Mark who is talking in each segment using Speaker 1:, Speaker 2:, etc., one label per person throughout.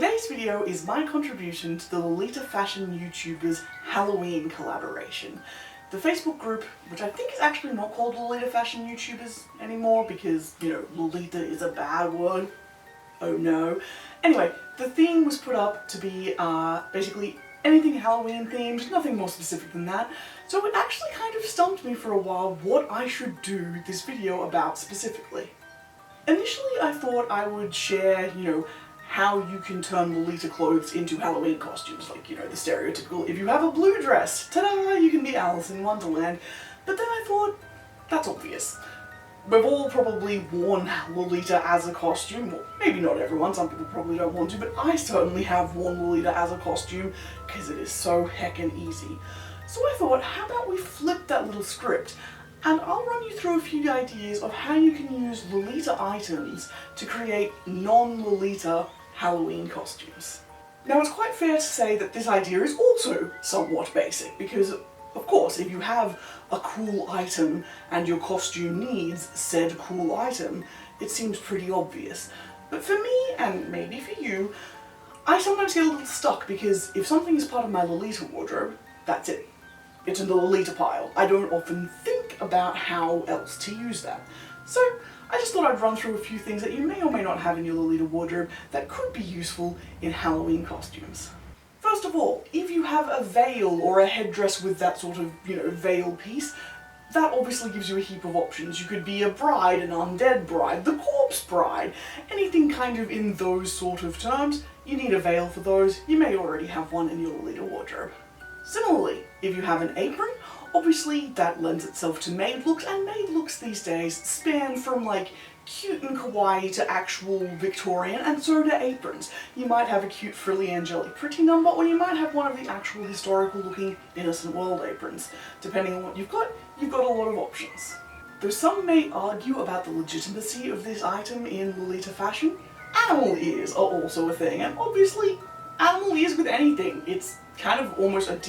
Speaker 1: Today's video is my contribution to the Lolita fashion YouTubers Halloween collaboration. The Facebook group, which I think is actually not called Lolita fashion YouTubers anymore because, you know, Lolita is a bad word. Oh no. Anyway, the theme was put up to be basically anything Halloween themed, nothing more specific than that. So it actually kind of stumped me for a while what I should do this video about specifically. Initially I thought I would share, you know, how you can turn Lolita clothes into Halloween costumes, like, you know, the stereotypical, if you have a blue dress, ta-da, you can be Alice in Wonderland. But then I thought, that's obvious. We've all probably worn Lolita as a costume, well, maybe not everyone, some people probably don't want to, but I certainly have worn Lolita as a costume, because it is so heckin' easy. So I thought, how about we flip that little script, and I'll run you through a few ideas of how you can use Lolita items to create non-Lolita Halloween costumes. Now it's quite fair to say that this idea is also somewhat basic, because of course if you have a cool item and your costume needs said cool item, it seems pretty obvious. But for me, and maybe for you, I sometimes get a little stuck because if something is part of my Lolita wardrobe, that's it. It's in the Lolita pile. I don't often think about how else to use that. So I just thought I'd run through a few things that you may or may not have in your Lolita wardrobe that could be useful in Halloween costumes. First of all, if you have a veil or a headdress with that sort of, you know, veil piece, that obviously gives you a heap of options. You could be a bride, an undead bride, the corpse bride, anything kind of in those sort of terms. You need a veil for those. You may already have one in your Lolita wardrobe. Similarly, if you have an apron, obviously that lends itself to maid looks, and maid looks these days span from like cute and kawaii to actual Victorian, and so do aprons. You might have a cute frilly angelic pretty number, or you might have one of the actual historical looking innocent world aprons. Depending on what you've got a lot of options. Though some may argue about the legitimacy of this item in Lolita fashion, animal ears are also a thing, and obviously animal ears with anything. It's kind of almost a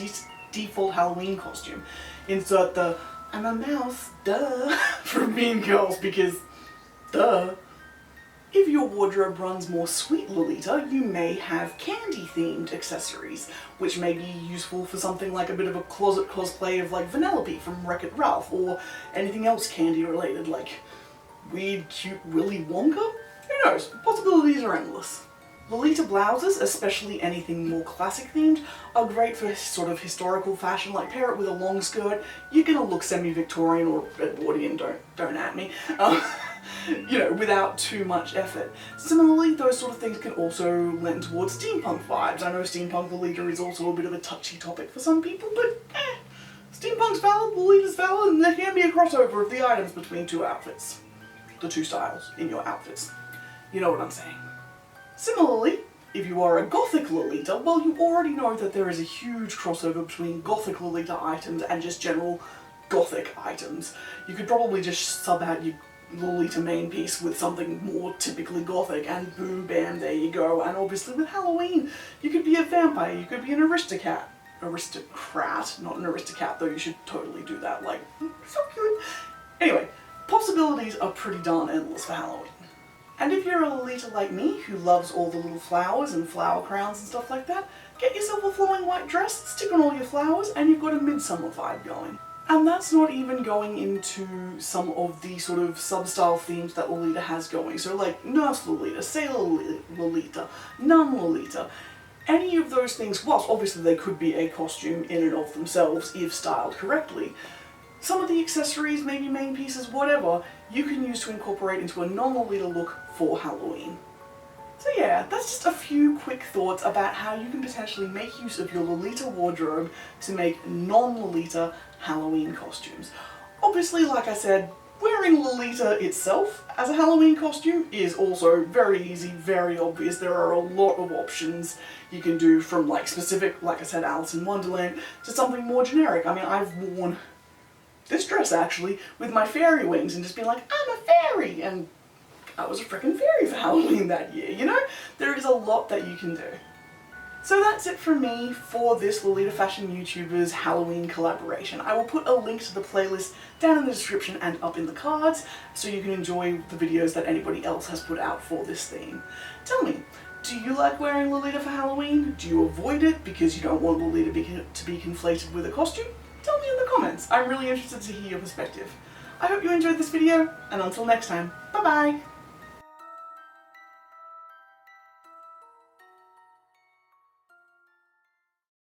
Speaker 1: default Halloween costume. Insert the "I'm a mouse, duh" from Mean Girls, because duh. If your wardrobe runs more sweet Lolita, you may have candy-themed accessories, which may be useful for something like a bit of a closet cosplay of like Vanellope from Wreck-It Ralph, or anything else candy-related, like weird, cute Willy Wonka? Who knows? Possibilities are endless. Lolita blouses, especially anything more classic themed, are great for sort of historical fashion. Like pair it with a long skirt, you're gonna look semi-Victorian or Edwardian, don't at me, you know, without too much effort. Similarly, those sort of things can also lend towards steampunk vibes. I know steampunk Lolita is also a bit of a touchy topic for some people, but steampunk's valid, Lolita's valid, and there can be a crossover of the items between two outfits. The two styles in your outfits. You know what I'm saying. Similarly, if you are a Gothic Lolita, well, you already know that there is a huge crossover between Gothic Lolita items and just general Gothic items. You could probably just sub out your Lolita main piece with something more typically Gothic, and boom, bam, there you go. And obviously with Halloween, you could be a vampire, you could be an aristocrat, not an aristocat, though you should totally do that, like, so cute. Anyway, possibilities are pretty darn endless for Halloween. And if you're a Lolita like me, who loves all the little flowers and flower crowns and stuff like that, get yourself a flowing white dress, stick on all your flowers, and you've got a midsummer vibe going. And that's not even going into some of the sort of sub-style themes that Lolita has going. So like Nurse Lolita, Sailor Lolita, Nun Lolita. Any of those things, whilst obviously they could be a costume in and of themselves if styled correctly, some of the accessories, maybe main pieces, whatever, you can use to incorporate into a non-Lolita look for Halloween. So yeah, that's just a few quick thoughts about how you can potentially make use of your Lolita wardrobe to make non-Lolita Halloween costumes. Obviously, like I said, wearing Lolita itself as a Halloween costume is also very easy, very obvious. There are a lot of options you can do, from like specific, like I said, Alice in Wonderland, to something more generic. I mean, I've worn this dress actually with my fairy wings and just been like, I'm a fairy, and I was a freaking fairy for Halloween that year, you know? There is a lot that you can do. So that's it from me for this Lolita fashion YouTubers Halloween collaboration. I will put a link to the playlist down in the description and up in the cards so you can enjoy the videos that anybody else has put out for this theme. Tell me, Do you like wearing Lolita for Halloween? Do you avoid it because you don't want Lolita to be conflated with a costume? Tell me in the comments. I'm really interested to hear your perspective. I hope you enjoyed this video, and until next time, bye bye!